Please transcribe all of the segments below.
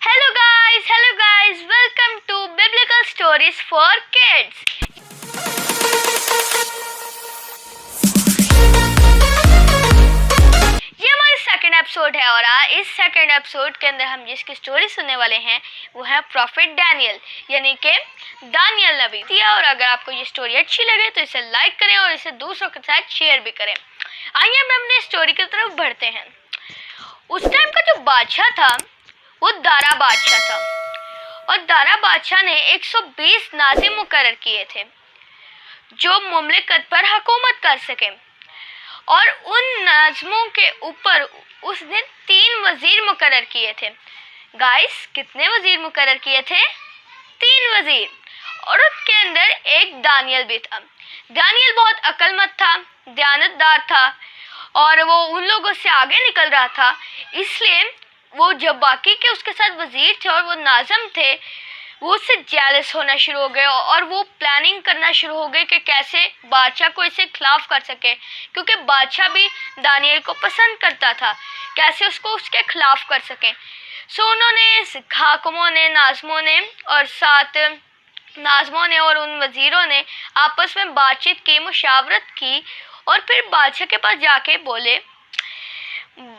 Hello guys, welcome to Biblical Stories for Kids. ये हमारी second episode है और आज इस सेकंड एपिसोड के अंदर हम जिसकी स्टोरी सुनने वाले हैं वो है प्रॉफिट डैनियल यानी कि दानियल नबी। और अगर आपको ये स्टोरी अच्छी लगे तो इसे लाइक करें और इसे दूसरों के साथ शेयर भी करें। आइए हम अपने स्टोरी की तरफ बढ़ते हैं। उस टाइम का जो बादशाह था वो दारा बादशाह था और दारा बादशाह ने 120 नाज़िम मुकर्रर किए थे जो मुमलिकत पर हुकूमत कर सके और उन नाज़िमों के ऊपर उसने 3 वज़ीर मुकर्रर किए थे। गाइस, कितने वज़ीर मुकर्रर किए थे? 3 वज़ीर। और उसके अंदर एक दानियल भी था। दानियल बहुत अक्लमंद था, दयानतदार था और वो उन लोगों से आगे निकल रहा था। इसलिए वो जब बाकी के उसके साथ वजीर थे और वो नाज़िम थे वो उससे जेलस होना शुरू हो गए और वो प्लानिंग करना शुरू हो गए कि कैसे बादशाह को इसे खिलाफ कर सके, क्योंकि बादशाह भी दानियल को पसंद करता था, कैसे उसको उसके खिलाफ कर सके। सो उन्होंने हाकिमों ने, नाज़िमों ने और साथ नाज़िमों ने और उन वज़ीरों ने आपस में बातचीत की, मुशावरत की और फिर बादशाह के पास जाके बोले,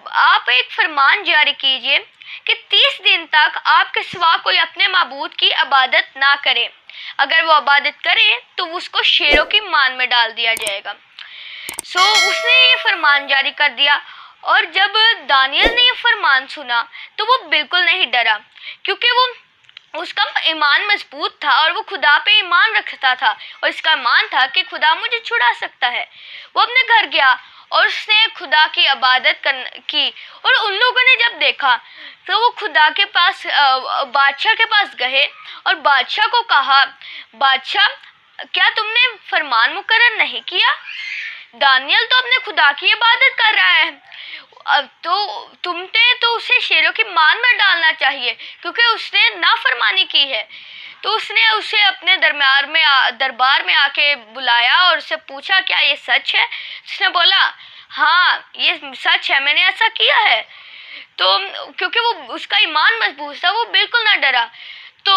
आप एक फरमान जारी कीजिए कि 30 दिन तक आपके सिवा कोई अपने माबूद की इबादत ना करे। अगर वो इबादत करे तो उसको शेरों की मान में डाल दिया जाएगा। सो उसने ये फरमान जारी कर दिया और जब दानियल ने ये फरमान सुना तो वो बिल्कुल नहीं डरा, क्योंकि वो उसका ईमान मजबूत था और वो खुदा पे ईमान रखता था और इसका ईमान था कि खुदा मुझे छुड़ा सकता है। वो अपने घर गया और उसने खुदा की इबादत की और उन लोगों ने जब देखा तो वो खुदा के पास बादशाह के पास गए और बादशाह को कहा, बादशाह, क्या तुमने फरमान मुकर्रर नहीं किया? दानियल तो अपने खुदा की इबादत कर रहा है, अब तो तुमने तो उसे शेरों की मान में डालना चाहिए क्योंकि उसने नाफरमानी की है। तो उसने उसे अपने दरबार में आके बुलाया और उससे पूछा, क्या ये सच है? उसने बोला, हाँ ये सच है, मैंने ऐसा किया है। तो क्योंकि वो उसका ईमान मजबूत था वो बिल्कुल ना डरा। तो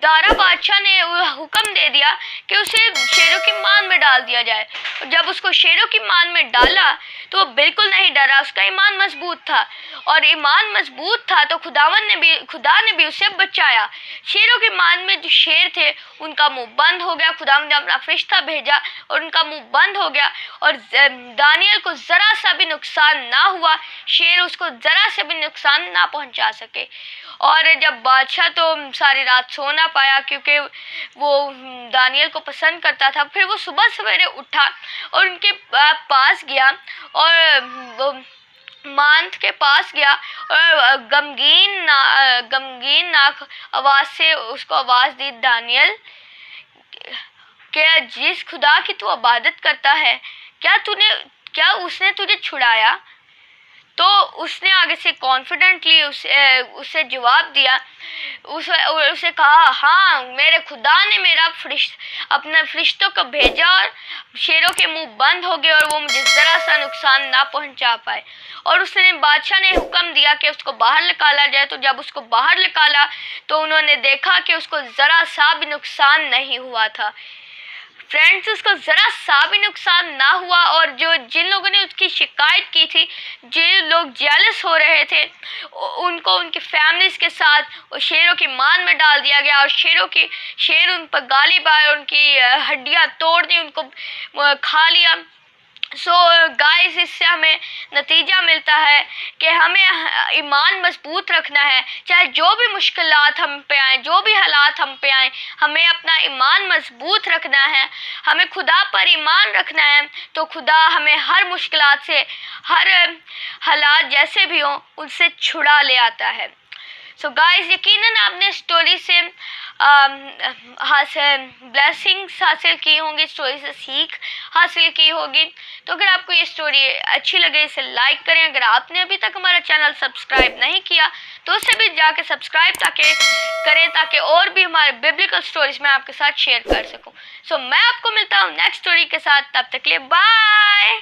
दारा बादशाह ने हुक्म दे दिया कि उसे शेरों की मान में डाल दिया जाए। और जब उसको शेरों की मान में डाला तो वो बिल्कुल नहीं डरा, उसका ईमान मजबूत था और ईमान मजबूत था तो खुदा ने भी उसे बचाया। शेरों की मान में जो शेर थे उनका मुंह बंद हो गया, खुदा ने अपना फरिश्ता भेजा और उनका मुंह बंद हो गया और दानियल को ज़रा सा भी नुकसान ना हुआ, शेर उसको ज़रा से भी नुकसान ना पहुंचा सके। और जब बादशाह तो सारी रात सो ना पाया क्योंकि वो दानियल को पसंद करता था, फिर वो सुबह सवेरे उठा और उनके पास गया और वो मांत के पास गया और गमगीन नाक आवाज़ से उसको आवाज़ दी, दानियल, क्या जिस खुदा की तू इबादत करता है क्या उसने तुझे छुड़ाया? तो उसने आगे से कॉन्फिडेंटली उसे जवाब दिया, उसे कहा, हाँ मेरे खुदा ने अपने फरिश्तों को भेजा और शेरों के मुंह बंद हो गए और वो मुझे ज़रा सा नुकसान ना पहुंचा पाए। और उसने बादशाह ने हुक्म दिया कि उसको बाहर निकाला जाए। तो जब उसको बाहर निकाला तो उन्होंने देखा कि उसको ज़रा सा भी नुकसान नहीं हुआ था। फ्रेंड्स, उसको ज़रा सा भी नुकसान ना हुआ और जिन लोगों ने उसकी शिकायत की थी, जिन लोग जेलस हो रहे थे, उनको उनकी फैमिलीज़ के साथ शेरों की मान में डाल दिया गया और शेर उन पर गालिब आए, उनकी हड्डियां तोड़ दी, उनको खा लिया। सो गाइस, इससे हमें नतीजा मिलता है कि हमें ईमान मजबूत रखना है, चाहे जो भी मुश्किलात हम पे आए, जो भी हालात हम पे आए, हमें अपना ईमान मजबूत रखना है, हमें खुदा पर ईमान रखना है। तो खुदा हमें हर मुश्किलात से, हर हालात जैसे भी हों, उनसे छुड़ा ले आता है। सो गाइस, यकीनन आपने स्टोरी से ब्लेसिंग्स हासिल की होंगी, स्टोरी से सीख हासिल की होगी। तो अगर आपको ये स्टोरी अच्छी लगे इसे लाइक करें। अगर आपने अभी तक हमारा चैनल सब्सक्राइब नहीं किया तो उसे भी जाके सब्सक्राइब करें ताकि और भी हमारे बिब्लिकल स्टोरीज में आपके साथ शेयर कर सकूं। सो मैं आपको मिलता हूँ नेक्स्ट स्टोरी के साथ, तब तक के लिए बाय।